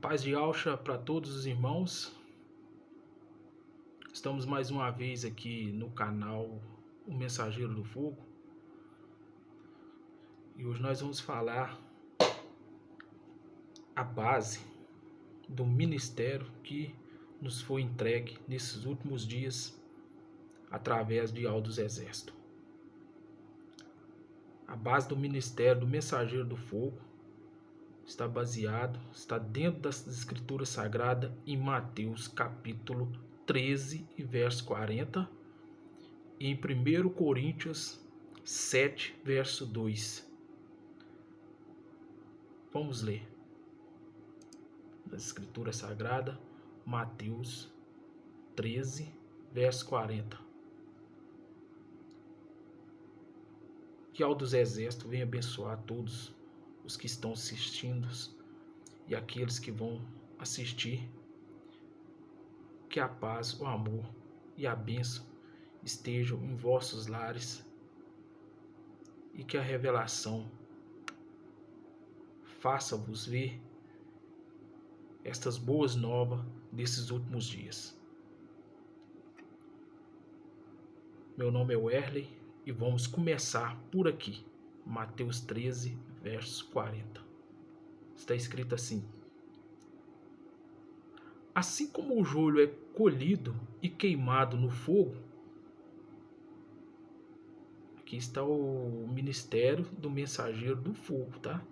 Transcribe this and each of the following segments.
Paz de Alcha para todos os irmãos. Estamos mais uma vez aqui no canal O Mensageiro do Fogo. E hoje nós vamos falar a base do ministério que nos foi entregue nesses últimos dias através de Aldos Exército. A base do ministério do Mensageiro do Fogo está dentro das Escrituras Sagradas em Mateus capítulo 13 e verso 40 e em 1 Coríntios 7, verso 2. Vamos ler. Na Escritura Sagrada, Mateus 13, verso 40. Que Aldos Exército venha abençoar todos os que estão assistindo e aqueles que vão assistir. Que a paz, o amor e a bênção estejam em vossos lares e que a revelação faça-vos ver estas boas novas desses últimos dias. Meu nome é Werley e vamos começar por aqui, Mateus 13, verso 40. Está escrito assim: assim como o joio é colhido e queimado no fogo, aqui está o ministério do mensageiro do fogo, tá?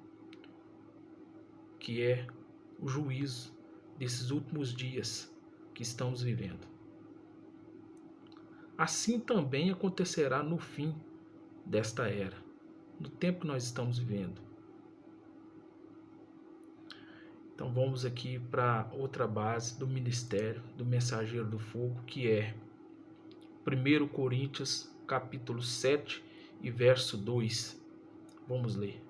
Que é o juízo desses últimos dias que estamos vivendo. Assim também acontecerá no fim desta era, no tempo que nós estamos vivendo. Então vamos aqui para outra base do ministério do mensageiro do fogo, que é 1 Coríntios capítulo 7 e verso 2. Vamos ler.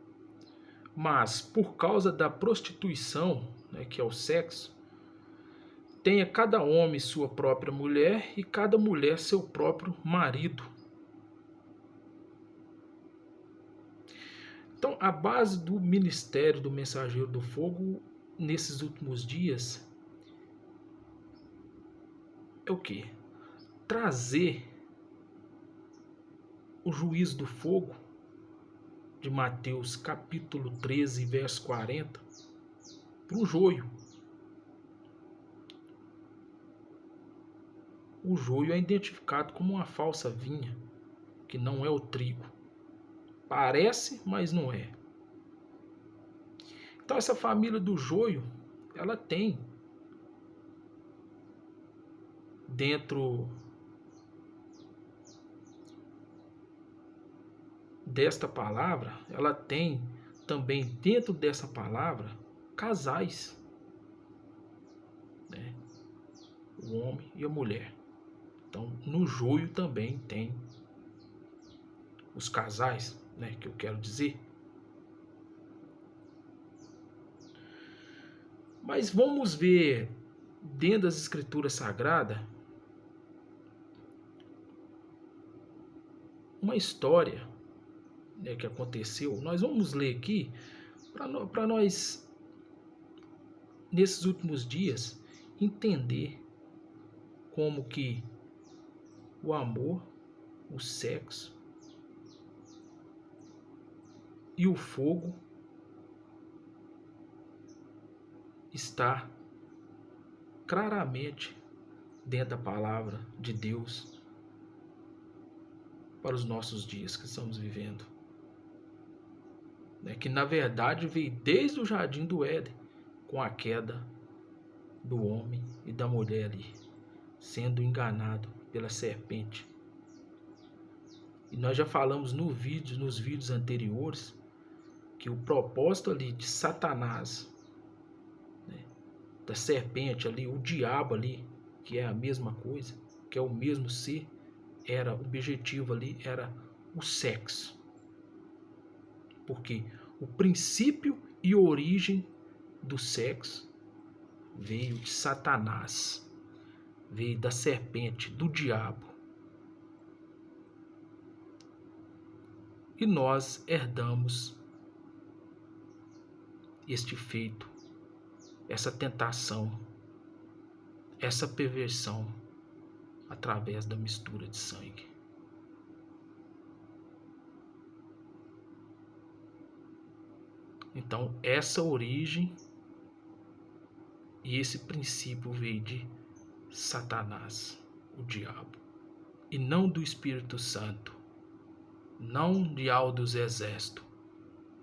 Mas por causa da prostituição, que é o sexo, tenha cada homem sua própria mulher e cada mulher seu próprio marido. Então a base do ministério do mensageiro do fogo nesses últimos dias é o quê? Trazer o juízo do fogo de Mateus capítulo 13, verso 40 para o joio. O joio é identificado como uma falsa vinha, que não é o trigo. Parece, mas não é. Então essa família do joio, ela tem dentro desta palavra, ela tem também dentro dessa palavra casais, né? O homem e a mulher. Então no joio também tem os casais, né, que eu quero dizer. Mas vamos ver dentro das Escrituras Sagradas uma história, né, que aconteceu. Nós vamos ler aqui para nós, nesses últimos dias, entender como que o amor, o sexo e o fogo está claramente dentro da palavra de Deus para os nossos dias que estamos vivendo, né? Que na verdade veio desde o jardim do Éden, com a queda do homem e da mulher ali, sendo enganado pela serpente. E nós já falamos nos vídeos anteriores que o propósito ali de Satanás, né, da serpente ali, o diabo ali, que é a mesma coisa, que é o mesmo ser, o objetivo ali era o sexo. Porque o princípio e origem do sexo veio de Satanás, veio da serpente, do diabo. E nós herdamos este feito essa tentação, essa perversão através da mistura de sangue. Então, essa origem e esse princípio veio de Satanás, o diabo, e não do Espírito Santo, não de dos exércitos.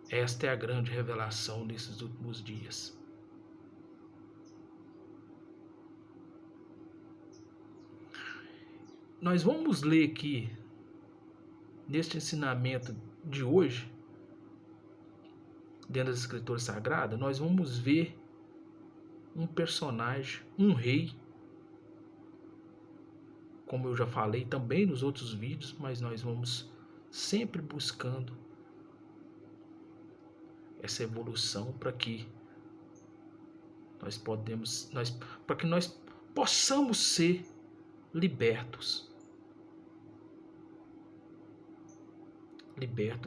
Esta é a grande revelação nesses últimos dias. Nós vamos ler aqui, neste ensinamento de hoje, dentro das Escrituras Sagradas, nós vamos ver um personagem, um rei, como eu já falei também nos outros vídeos, mas nós vamos sempre buscando essa evolução para que nós possamos ser libertos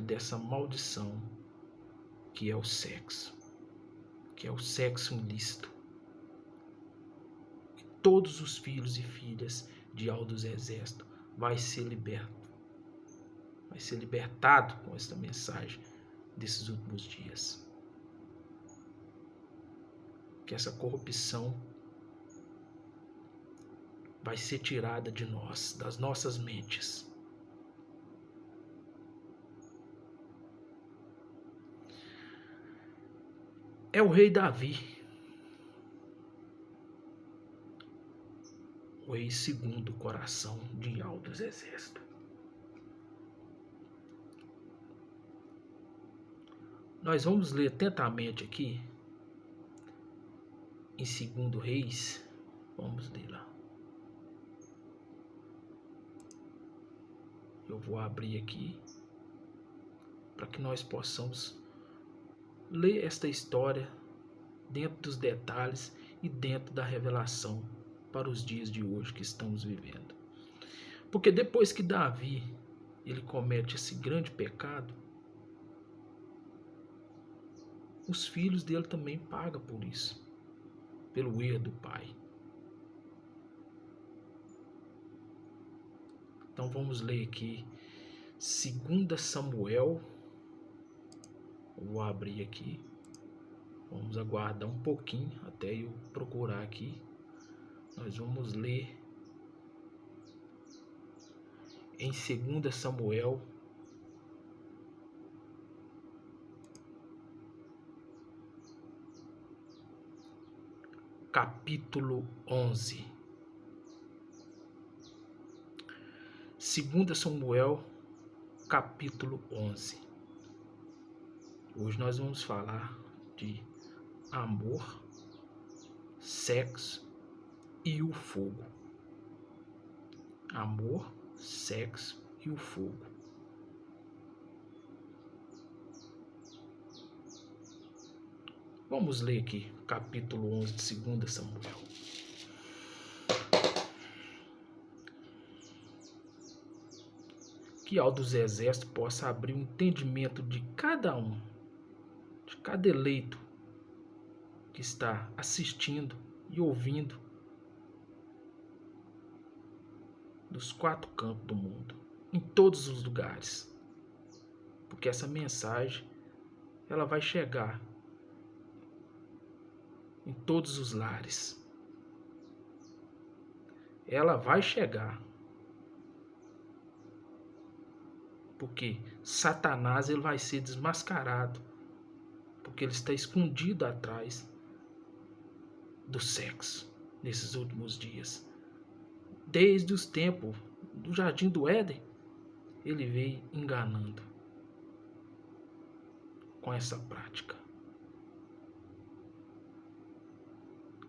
dessa maldição que é o sexo ilícito. E todos os filhos e filhas de dos exércitos vai ser libertado com esta mensagem desses últimos dias. Que essa corrupção vai ser tirada de nós, das nossas mentes. É o rei Davi, o rei segundo o coração de dos exércitos. Nós vamos ler atentamente aqui em 2 Reis. Vamos ler lá. Eu vou abrir aqui para que nós possamos ler esta história dentro dos detalhes e dentro da revelação para os dias de hoje que estamos vivendo. Porque depois que Davi ele comete esse grande pecado, os filhos dele também pagam por isso, pelo erro do pai. Então vamos ler aqui 2 Samuel. Eu vou abrir aqui. Vamos aguardar um pouquinho até eu procurar aqui. Nós vamos ler em 2 Samuel, capítulo 11. 2 Samuel, capítulo 11. Hoje nós vamos falar de amor, sexo e o fogo. Amor, sexo e o fogo. Vamos ler aqui, capítulo 11 de 2 Samuel. Que dos exércitos possa abrir o entendimento de cada um, de cada eleito que está assistindo e ouvindo dos 4 cantos do mundo, em todos os lugares. Porque essa mensagem, ela vai chegar em todos os lares. Ela vai chegar. Porque Satanás ele vai ser desmascarado. Porque ele está escondido atrás do sexo nesses últimos dias. Desde os tempos do Jardim do Éden, ele veio enganando com essa prática.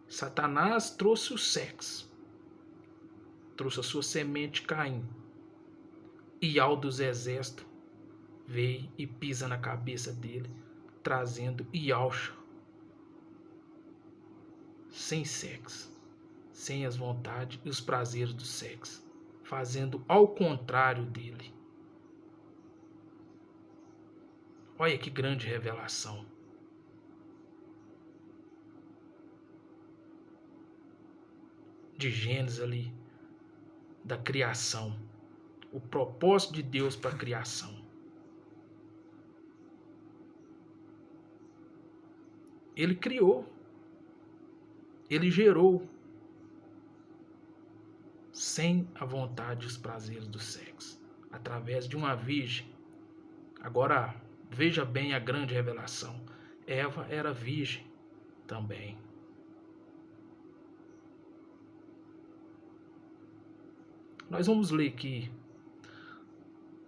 Satanás trouxe o sexo, trouxe a sua semente Caim, e dos exércitos veio e pisa na cabeça dele, trazendo Iauxa, sem sexo, sem as vontades e os prazeres do sexo, fazendo ao contrário dele. Olha que grande revelação. de Gênesis ali, da criação, o propósito de Deus para a criação. Ele criou, ele gerou, sem a vontade e os prazeres do sexo, através de uma virgem. Agora, veja bem a grande revelação. Eva era virgem também. Nós vamos ler aqui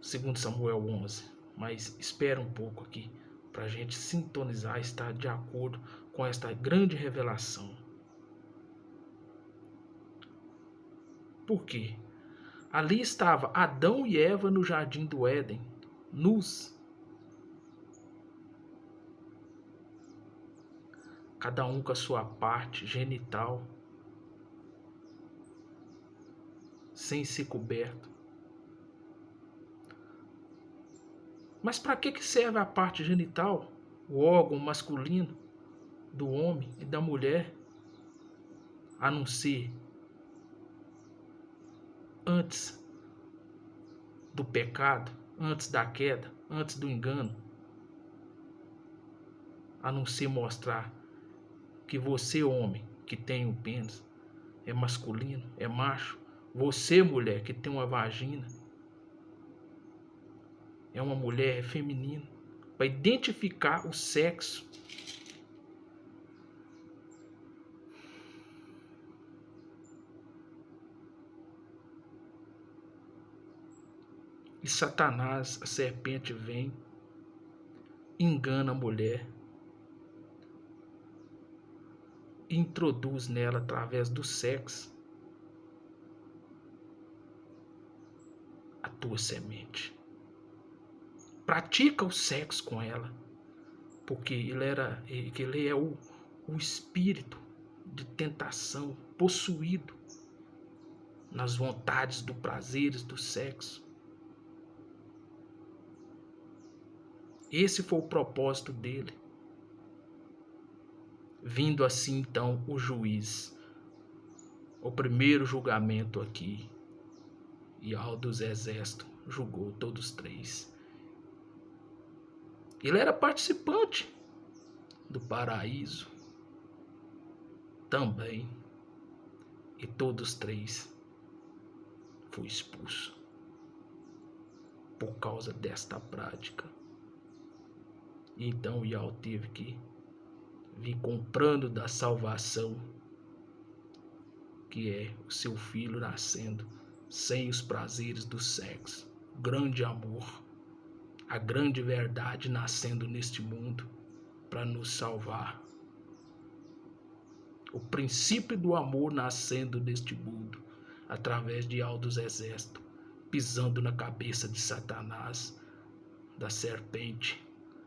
2 Samuel 11, mas espera um pouco aqui para a gente sintonizar, estar de acordo com esta grande revelação. Por quê? Ali estava Adão e Eva no jardim do Éden, nus. Cada um com a sua parte genital, sem ser coberto. Mas para que serve a parte genital, o órgão masculino do homem e da mulher, a não ser antes do pecado, antes da queda, antes do engano, a não ser mostrar que você, homem, que tem um pênis, é masculino, é macho. Você, mulher, que tem uma vagina, é uma mulher, é feminino. Para identificar o sexo. E Satanás, a serpente, vem, engana a mulher, introduz nela através do sexo a tua semente. Pratica o sexo com ela, porque ele é o espírito de tentação, possuído nas vontades do prazeres do sexo. Esse foi o propósito dele. Vindo assim então o juiz, o primeiro julgamento aqui, Yahvé dos exércitos julgou todos três. Ele era participante do paraíso também, e todos três foi expulso por causa desta prática. E então Yahvé teve que vir comprando da salvação, que é o seu filho nascendo sem os prazeres do sexo, grande amor, a grande verdade nascendo neste mundo para nos salvar. O princípio do amor nascendo neste mundo através de Yahvé dos exércitos, pisando na cabeça de Satanás, da serpente,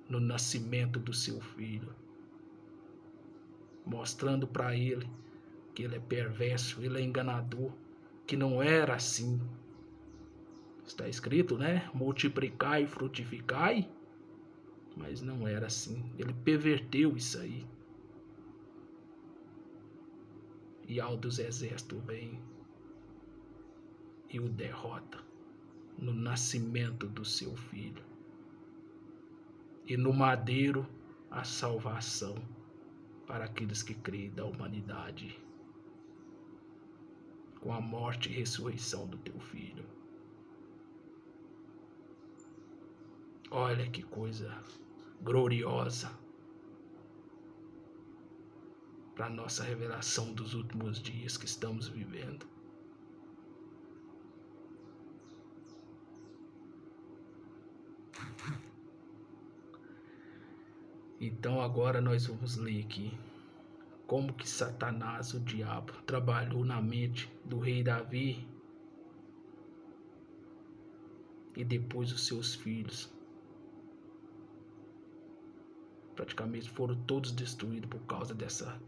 no nascimento do seu filho, mostrando para ele que ele é perverso, ele é enganador, que não era assim. Está escrito, né? Multiplicai e frutificai, mas não era assim. Ele perverteu isso aí. E Yahvé dos exércitos vem e o derrota no nascimento do seu filho. E no madeiro a salvação para aqueles que creem da humanidade, com a morte e ressurreição do teu filho. Olha que coisa gloriosa para a nossa revelação dos últimos dias que estamos vivendo. Então agora nós vamos ler aqui como que Satanás, o diabo, trabalhou na mente do rei Davi e depois os seus filhos. Praticamente foram todos destruídos por causa dessa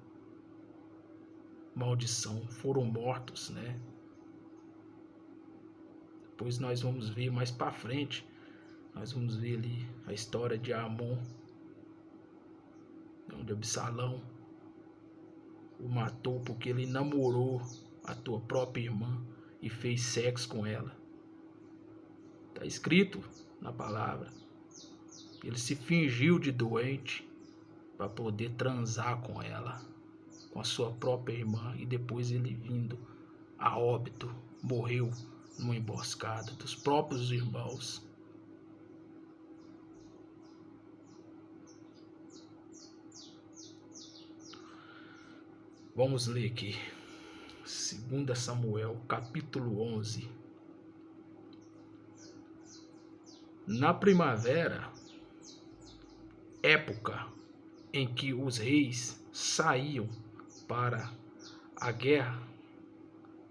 maldição, foram mortos, né? Depois nós vamos ver mais para frente, nós vamos ver ali a história de Amon, onde Absalão o matou porque ele namorou a tua própria irmã e fez sexo com ela. Está escrito na palavra. Ele se fingiu de doente para poder transar com ela, com a sua própria irmã, e depois ele, vindo a óbito, morreu numa emboscada dos próprios irmãos. Vamos ler aqui 2 Samuel, capítulo 11. Na primavera, época em que os reis saíam para a guerra,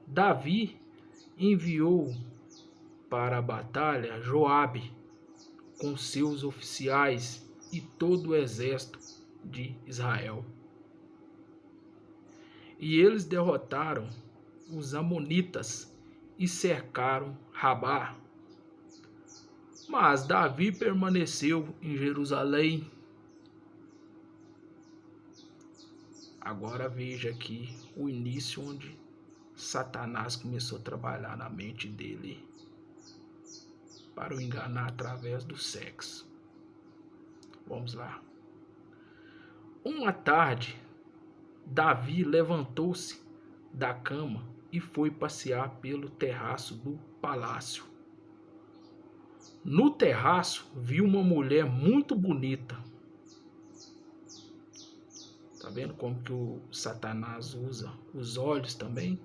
Davi enviou para a batalha Joabe com seus oficiais e todo o exército de Israel. E eles derrotaram os amonitas e cercaram Rabá. Mas Davi permaneceu em Jerusalém. Agora veja aqui o início onde Satanás começou a trabalhar na mente dele para o enganar através do sexo. Vamos lá. Uma tarde, Davi levantou-se da cama e foi passear pelo terraço do palácio. No terraço, viu uma mulher muito bonita. Tá vendo como que o Satanás usa os olhos também?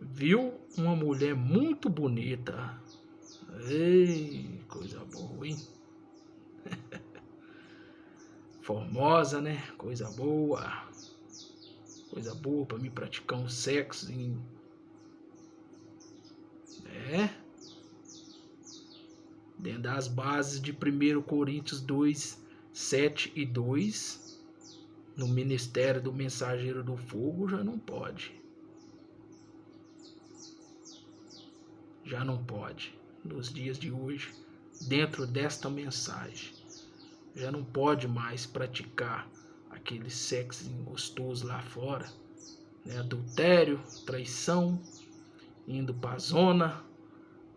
Viu uma mulher muito bonita. Ei, coisa boa, hein? Formosa, né? Coisa boa. Coisa boa para me praticar um sexo. Dentro das bases de 1 Coríntios 2, 7 e 2. No ministério do mensageiro do fogo já não pode. Já não pode. Nos dias de hoje, dentro desta mensagem, já não pode mais praticar aquele sexo gostoso lá fora, né? Adultério, traição, indo para a zona,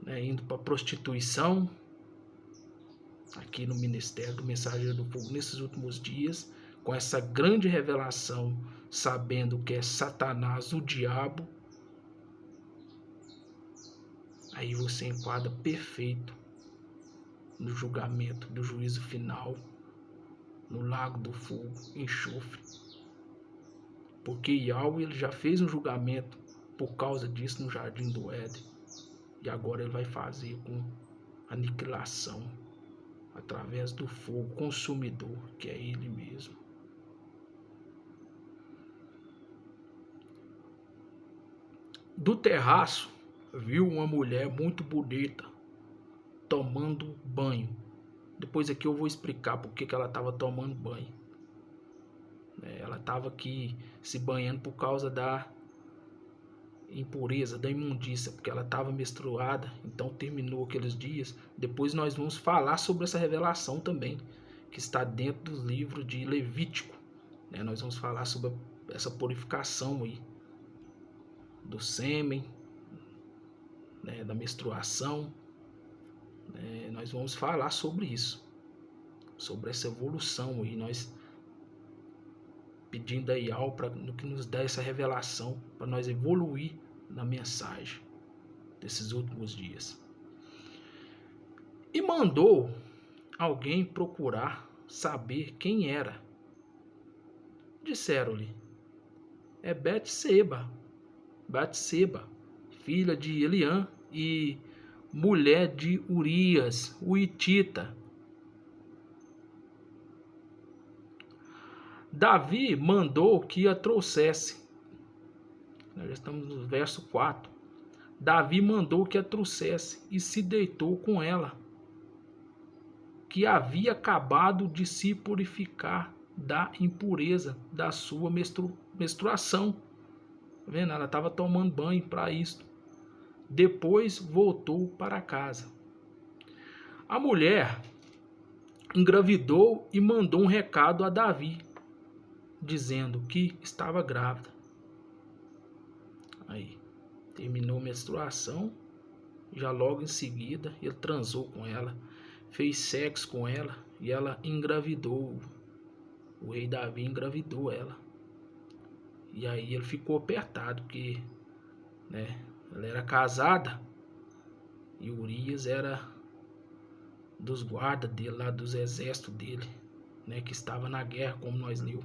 né? Indo para prostituição. Aqui no ministério do mensageiro do fogo, nesses últimos dias, com essa grande revelação, sabendo que é Satanás, o diabo, aí você enquadra perfeito no julgamento do juízo final, no lago do fogo, enxofre. Porque Yahweh, ele já fez um julgamento por causa disso no jardim do Éden. E agora ele vai fazer com aniquilação, através do fogo consumidor, que é ele mesmo. Do terraço, viu uma mulher muito bonita tomando banho. Depois aqui eu vou explicar por que ela estava tomando banho. Ela estava aqui se banhando por causa da impureza, da imundícia, porque ela estava menstruada, então terminou aqueles dias. Depois nós vamos falar sobre essa revelação também, que está dentro do livro de Levítico. Nós vamos falar sobre essa purificação aí, do sêmen, da menstruação. Nós vamos falar sobre isso, sobre essa evolução aí, nós pedindo a Yahweh para que nos dê essa revelação, para nós evoluir na mensagem desses últimos dias. E mandou alguém procurar saber quem era. Disseram-lhe: é Betseba, filha de Eliã e mulher de Urias, o hitita. Davi mandou que a trouxesse. Nós já estamos no verso 4. Davi mandou que a trouxesse e se deitou com ela, que havia acabado de se purificar da impureza da sua menstruação. Tá vendo? Ela estava tomando banho para isso. Depois voltou para casa. A mulher engravidou e mandou um recado a Davi, dizendo que estava grávida. Aí, terminou a menstruação, já logo em seguida ele transou com ela, fez sexo com ela e ela engravidou. O rei Davi engravidou ela. E aí ele ficou apertado, porque, né, ela era casada e Urias era dos guardas dele, lá dos exércitos dele, né, que estava na guerra, como nós leu.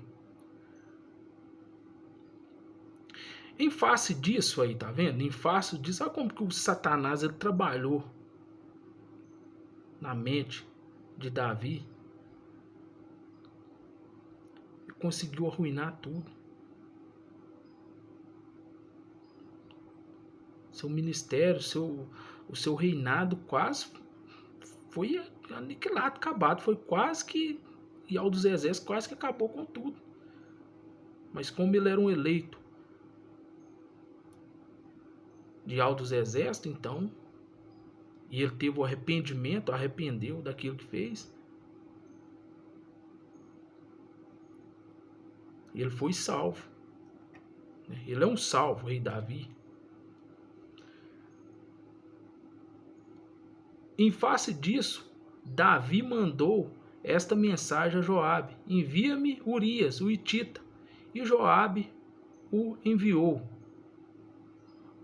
Em face disso aí, tá vendo? Em face disso, olha como que o Satanás ele trabalhou na mente de Davi e conseguiu arruinar tudo. Seu ministério, o seu reinado quase foi aniquilado, acabado. Foi quase que, e ao dos exércitos quase que acabou com tudo. Mas como ele era um eleito de altos exércitos, então, e ele teve o arrependimento, arrependeu daquilo que fez, e ele foi salvo. Ele é um salvo, o rei Davi. Em face disso, Davi mandou esta mensagem a Joabe: envia-me Urias, o hitita. E Joabe o enviou.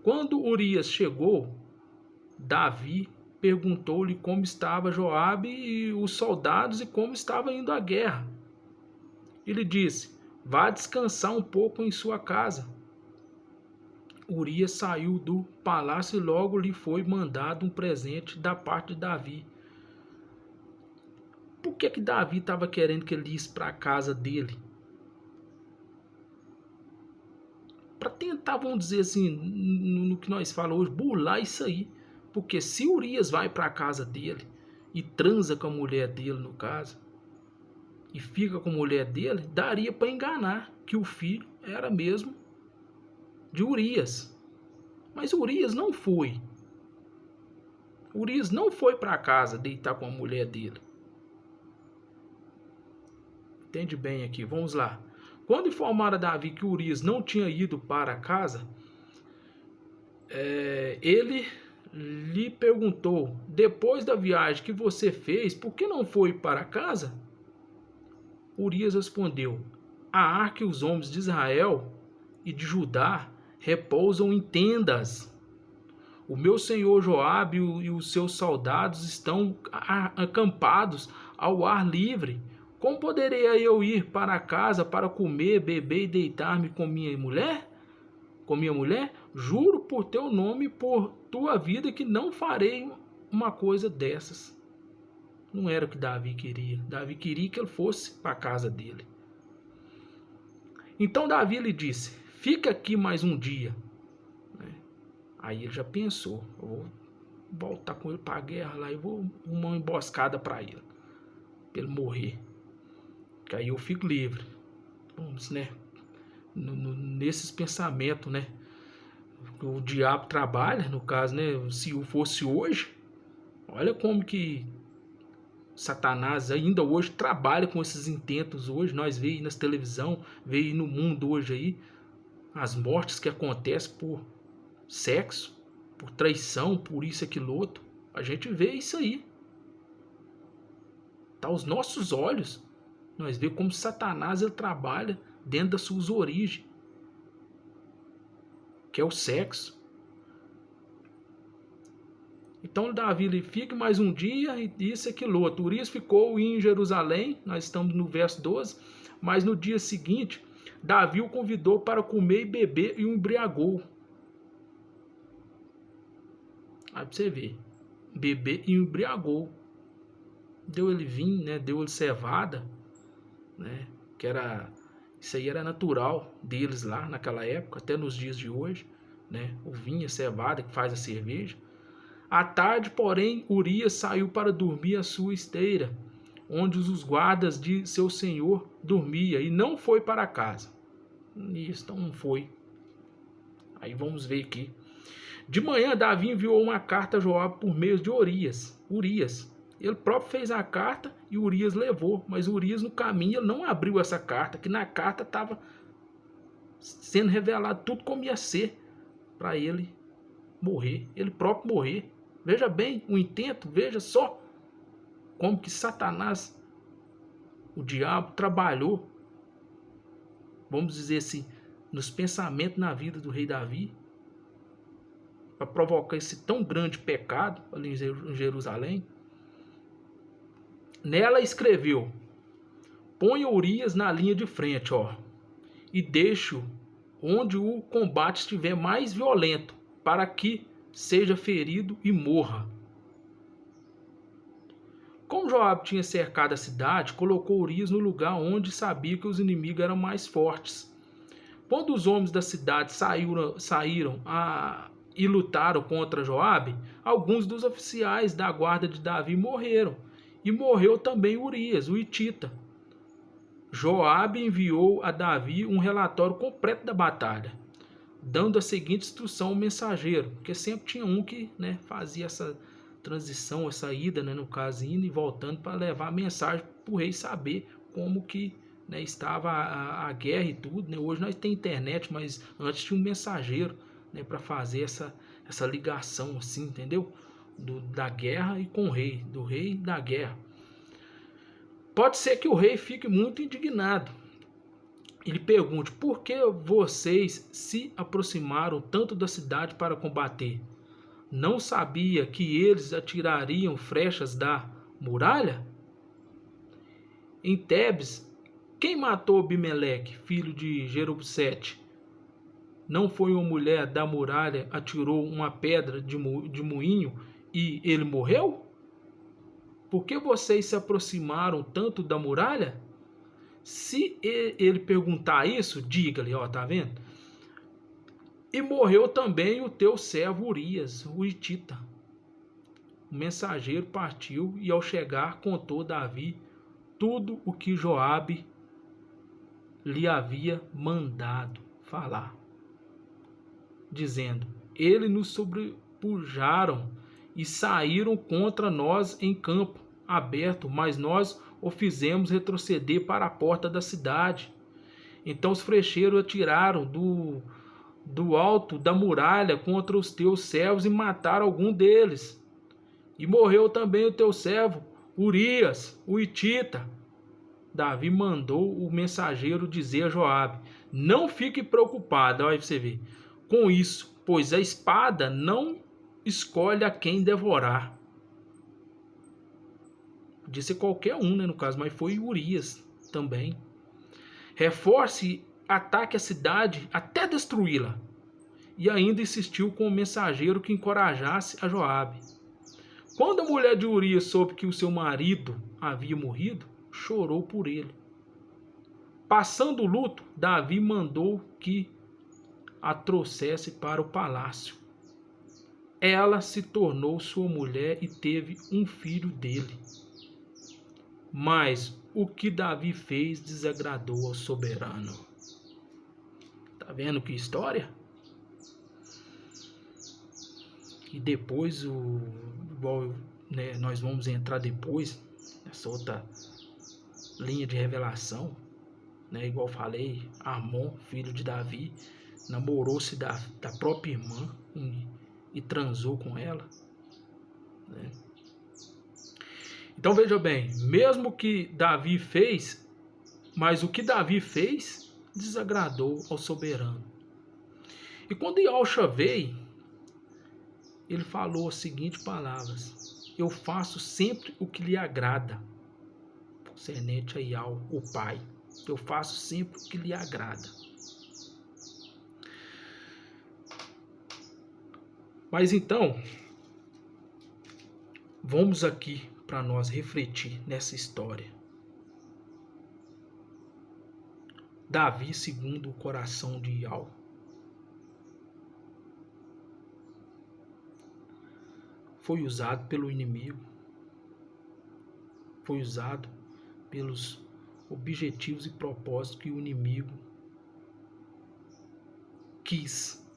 Quando Urias chegou, Davi perguntou-lhe como estava Joabe e os soldados e como estava indo a guerra. Ele disse: vá descansar um pouco em sua casa. Urias saiu do palácio e logo lhe foi mandado um presente da parte de Davi. Por que Davi estava querendo que ele ia para a casa dele? Para tentar, vamos dizer assim, no que nós falamos hoje, burlar isso aí. Porque se Urias vai para a casa dele e transa com a mulher dele, no caso, e fica com a mulher dele, daria para enganar que o filho era mesmo de Urias. Mas Urias não foi. Urias não foi para casa deitar com a mulher dele. Entende bem aqui, vamos lá. Quando informaram a Davi que Urias não tinha ido para casa, ele lhe perguntou: depois da viagem que você fez, por que não foi para casa? Urias respondeu: a arca e os homens de Israel e de Judá repousam em tendas. O meu senhor Joabe e os seus soldados estão acampados ao ar livre. Como poderei eu ir para casa para comer, beber e deitar-me com minha mulher? Juro por teu nome e por tua vida que não farei uma coisa dessas. Não era o que Davi queria. Davi queria que ele fosse para a casa dele. Então Davi lhe disse: fica aqui mais um dia. Aí ele já pensou: eu vou voltar com ele para a guerra lá e vou arrumar uma emboscada para ele morrer. Que aí eu fico livre. Vamos, né? Nesses pensamentos, né? O diabo trabalha, no caso, né? Se fosse hoje, olha como que Satanás ainda hoje trabalha com esses intentos hoje. Nós vemos nas televisão, vemos no mundo hoje aí as mortes que acontecem por sexo, por traição, por isso, aquilo outro. A gente vê isso aí. Tá aos nossos olhos. Nós vemos como Satanás ele trabalha dentro das suas origens, que é o sexo. Então Davi ele fica mais um dia e isso, aquilo outro. Urias ficou em Jerusalém, nós estamos no verso 12, mas no dia seguinte, Davi o convidou para comer e beber e o embriagou. Aí pra você ver, beber e embriagou. Deu ele vinho, né? Deu ele cevada, né? Que era, isso aí era natural deles lá naquela época, até nos dias de hoje, né? O vinho, a cevada que faz a cerveja. À tarde, porém, Urias saiu para dormir à sua esteira, onde os guardas de seu senhor dormia, e não foi para casa. Isso, então não foi. Aí vamos ver aqui. De manhã, Davi enviou uma carta a Joabe por meio de Urias, Ele próprio fez a carta e Urias levou. Mas Urias no caminho ele não abriu essa carta, que na carta estava sendo revelado tudo como ia ser para ele morrer, ele próprio morrer. Veja bem o intento, veja só como que Satanás, o diabo, trabalhou, vamos dizer assim, nos pensamentos na vida do rei Davi, para provocar esse tão grande pecado ali em Jerusalém. Nela escreveu: põe Urias na linha de frente, ó, e deixe-o onde o combate estiver mais violento, para que seja ferido e morra. Como Joabe tinha cercado a cidade, colocou Urias no lugar onde sabia que os inimigos eram mais fortes. Quando os homens da cidade saíram e lutaram contra Joabe, alguns dos oficiais da guarda de Davi morreram, e morreu também Urias, o hitita. Joabe enviou a Davi um relatório completo da batalha, dando a seguinte instrução ao mensageiro, porque sempre tinha um que, né, fazia essa transição, essa ida, né, no caso, indo e voltando para levar a mensagem para o rei saber como que, né, estava a guerra e tudo. Né? Hoje nós temos internet, mas antes tinha um mensageiro, né, para fazer essa ligação, assim, entendeu? Da guerra e com o rei, do rei e da guerra. Pode ser que o rei fique muito indignado. Ele pergunte: por que vocês se aproximaram tanto da cidade para combater? Não sabia que eles atirariam flechas da muralha? Em Tebes, quem matou Abimeleque, filho de Jerubsete? Não foi uma mulher da muralha atirou uma pedra de moinho e ele morreu? Por que vocês se aproximaram tanto da muralha? Se ele perguntar isso, diga-lhe, ó, tá vendo? E morreu também o teu servo Urias, o hitita. O mensageiro partiu e ao chegar contou Davi tudo o que Joabe lhe havia mandado falar, dizendo: eles nos sobrepujaram e saíram contra nós em campo aberto, mas nós o fizemos retroceder para a porta da cidade. Então os flecheiros atiraram do alto da muralha contra os teus servos e mataram algum deles. E morreu também o teu servo Urias, o hitita. Davi mandou o mensageiro dizer a Joabe: não fique preocupado, olha você ver, com isso, pois a espada não escolhe a quem devorar. Podia ser qualquer um, né, no caso, mas foi Urias também. Reforce, ataque a cidade até destruí-la. E ainda insistiu com o mensageiro que encorajasse a Joabe. Quando a mulher de Urias soube que o seu marido havia morrido, chorou por ele. Passando o luto, Davi mandou que a trouxesse para o palácio. Ela se tornou sua mulher e teve um filho dele. Mas o que Davi fez desagradou ao soberano. Tá vendo que história? E depois, né, nós vamos entrar depois nessa outra linha de revelação, né, igual falei, Amon, filho de Davi, namorou-se da própria irmã e transou com ela. Né? Então veja bem, mesmo que Davi fez, mas o que Davi fez desagradou ao soberano. E quando Iausha veio, ele falou as seguintes palavras: eu faço sempre o que lhe agrada. Concernente a Iau, o pai. Eu faço sempre o que lhe agrada. Mas então, vamos aqui para nós refletir nessa história. Davi segundo o coração de Iau. Foi usado pelo inimigo. Foi usado pelos objetivos e propósitos que o inimigo quis.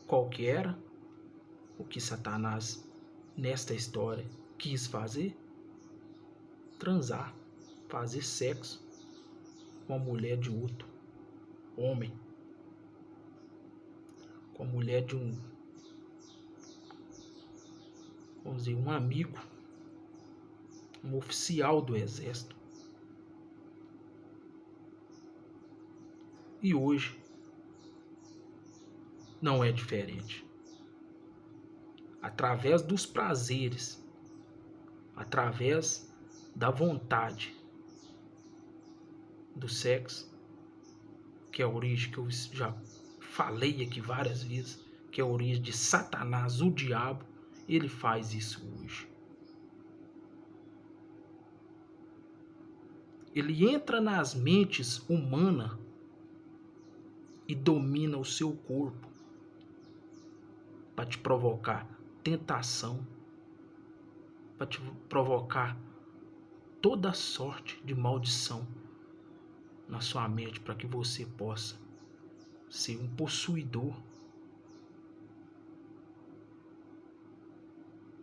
Qual que era o que Satanás, nesta história, quis fazer? Transar, fazer sexo com a mulher de outro homem, com a mulher de um, vamos dizer, um amigo, um oficial do exército. E hoje não é diferente. Através dos prazeres, através da vontade do sexo, que é a origem que eu já falei aqui várias vezes, que é a origem de Satanás, o diabo, ele faz isso hoje. Ele entra nas mentes humanas e domina o seu corpo para te provocar tentação, para te provocar toda sorte de maldição na sua mente, para que você possa ser um possuidor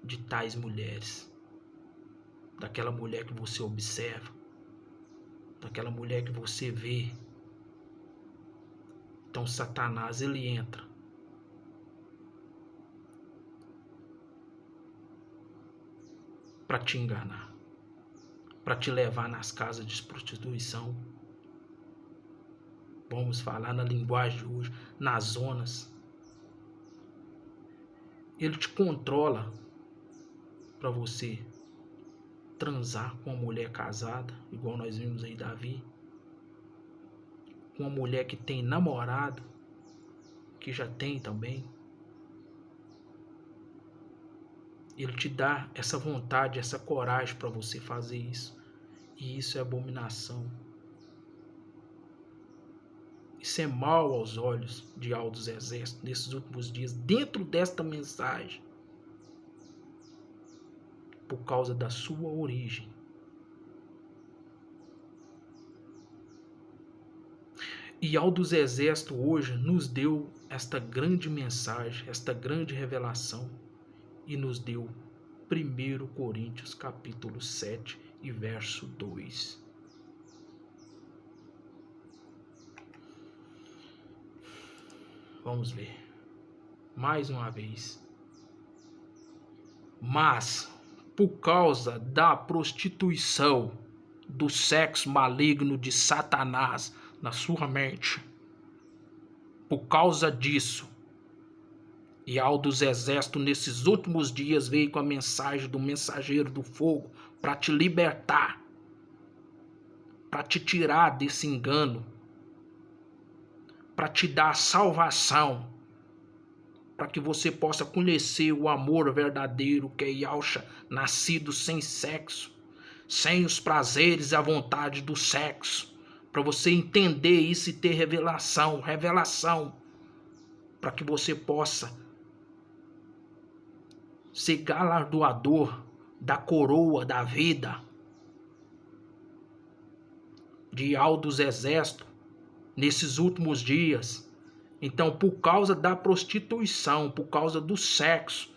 de tais mulheres, daquela mulher que você observa, daquela mulher que você vê. Então Satanás, ele entra para te enganar, para te levar nas casas de prostituição. Vamos falar na linguagem de hoje, nas zonas. Ele te controla para você transar com uma mulher casada, igual nós vimos aí Davi, com uma mulher que tem namorado, que já tem também. Ele te dá essa vontade, essa coragem para você fazer isso. E isso é abominação. Isso é mal aos olhos de Yahweh dos Exércitos nesses últimos dias, dentro desta mensagem, por causa da sua origem. E Yahweh dos Exércitos hoje nos deu esta grande mensagem, esta grande revelação, e nos deu 1 Coríntios capítulo 7 e verso 2. Vamos ler mais uma vez. Mas, por causa da prostituição, do sexo maligno de Satanás na sua mente, por causa disso, Yahweh dos Exércitos nesses últimos dias veio com a mensagem do mensageiro do fogo para te libertar, para te tirar desse engano, para te dar salvação, para que você possa conhecer o amor verdadeiro que é Yahshua, nascido sem sexo, sem os prazeres e a vontade do sexo, para você entender isso e ter revelação, para que você possa ser galardoador da coroa da vida de Yahweh dos Exércitos nesses últimos dias. Então, por causa da prostituição, por causa do sexo,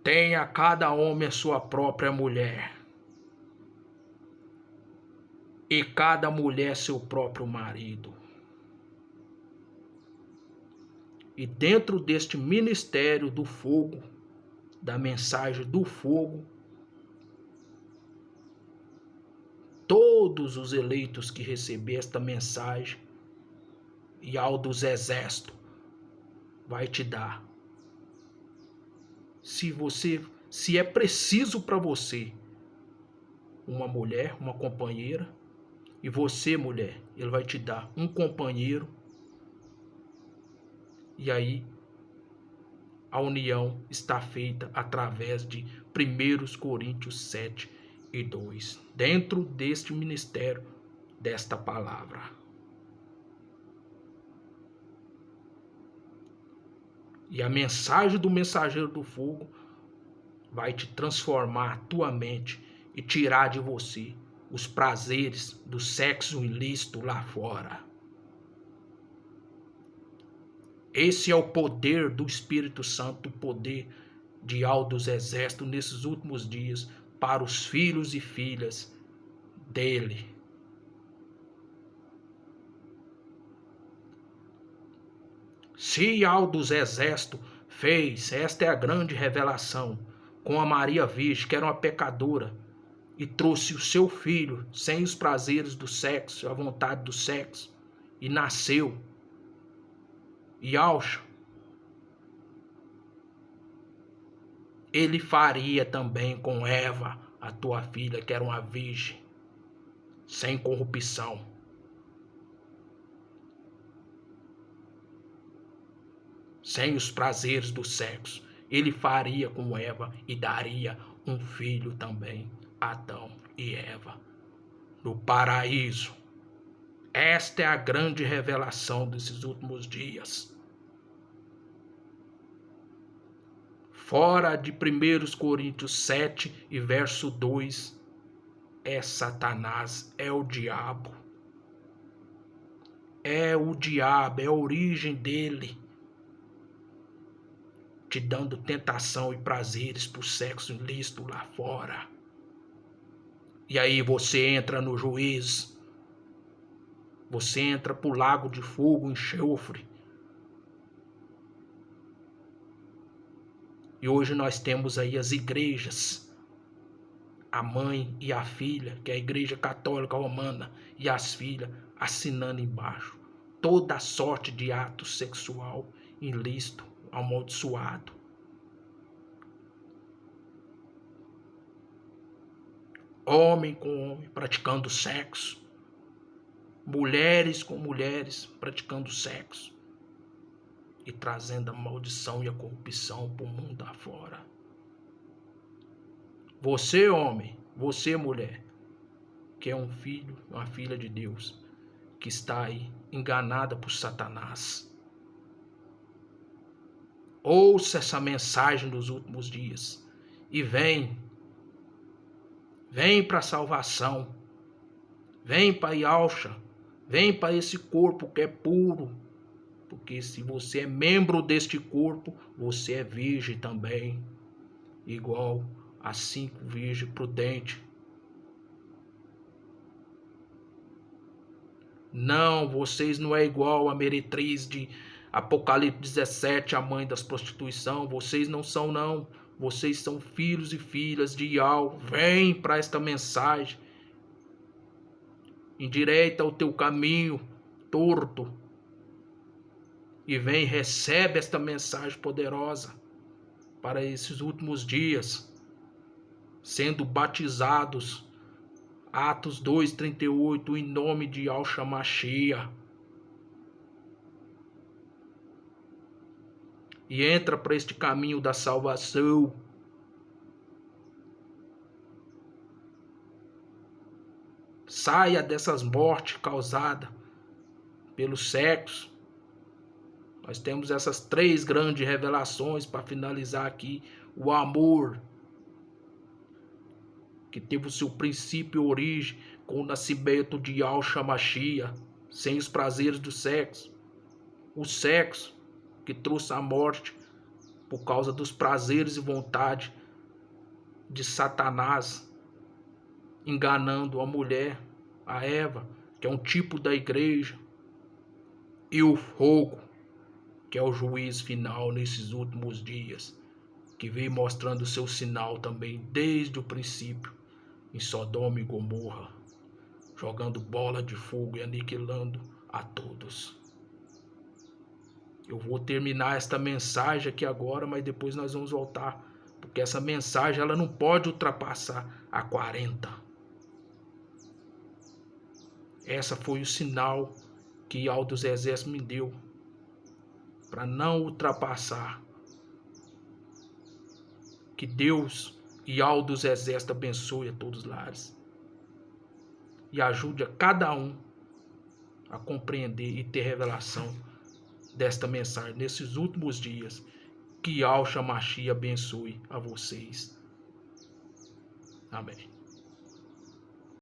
tenha cada homem a sua própria mulher, e cada mulher seu próprio marido. E dentro deste ministério do fogo, da mensagem do fogo, todos os eleitos que receber esta mensagem, Yahweh dos Exércitos vai te dar. Se é preciso para você uma mulher, uma companheira, e você, mulher, ele vai te dar um companheiro. E aí a união está feita através de 1 Coríntios 7 e 2, dentro deste ministério, desta palavra. E a mensagem do mensageiro do fogo vai te transformar a tua mente e tirar de você os prazeres do sexo ilícito lá fora. Esse é o poder do Espírito Santo, o poder de Yahweh dos exércitos nesses últimos dias para os filhos e filhas dele. Se Yahweh dos exércitos fez, esta é a grande revelação, com a Maria Virgem, que era uma pecadora, e trouxe o seu filho sem os prazeres do sexo, a vontade do sexo, e nasceu. Yahshua, ele faria também com Eva, a tua filha, que era uma virgem, sem corrupção. Sem os prazeres do sexo. Ele faria com Eva e daria um filho também, Adão e Eva, no paraíso. Esta é a grande revelação desses últimos dias. Fora de 1 Coríntios 7 e verso 2, é Satanás, é o diabo. É o diabo, é a origem dele, te dando tentação e prazeres por sexo ilícito lá fora. E aí você entra no juízo, você entra pro lago de fogo, enxofre. E hoje nós temos aí as igrejas, a mãe e a filha, que é a Igreja Católica Romana, e as filhas assinando embaixo toda sorte de ato sexual ilícito, amaldiçoado. Homem com homem praticando sexo, mulheres com mulheres praticando sexo e trazendo a maldição e a corrupção para o mundo afora. Você, homem, você, mulher, que é um filho, uma filha de Deus, que está aí enganada por Satanás, ouça essa mensagem dos últimos dias e vem para a salvação, vem para Yahshua, vem para esse corpo que é puro, porque se você é membro deste corpo, você é virgem também, igual as 5 virgens prudentes. Não, vocês não é igual a meretriz de Apocalipse 17, a mãe das prostituição. Vocês não são, não. Vocês são filhos e filhas de Yahweh. Vem para esta mensagem. Endireita o teu caminho torto. E vem, recebe esta mensagem poderosa para esses últimos dias, sendo batizados. Atos 2:38, em nome de Yahshua Mashiach. E entra para este caminho da salvação. Saia dessas mortes causadas pelo sexo. Nós temos essas 3 grandes revelações para finalizar aqui. O amor, que teve o seu princípio e origem com o nascimento de Yahshua Mashiach, sem os prazeres do sexo. O sexo, que trouxe a morte por causa dos prazeres e vontade de Satanás, enganando a mulher, a Eva, que é um tipo da igreja. E o fogo, que é o juízo final nesses últimos dias, que vem mostrando o seu sinal também desde o princípio, em Sodoma e Gomorra, jogando bola de fogo e aniquilando a todos. Eu vou terminar esta mensagem aqui agora, mas depois nós vamos voltar, porque essa mensagem ela não pode ultrapassar a 40. Essa foi o sinal que Yahweh dos exércitos me deu, para não ultrapassar. Que Deus e Yahweh dos exércitos abençoe a todos os lares e ajude a cada um a compreender e ter revelação desta mensagem nesses últimos dias. Que Yahshua Mashiach abençoe a vocês. Amém.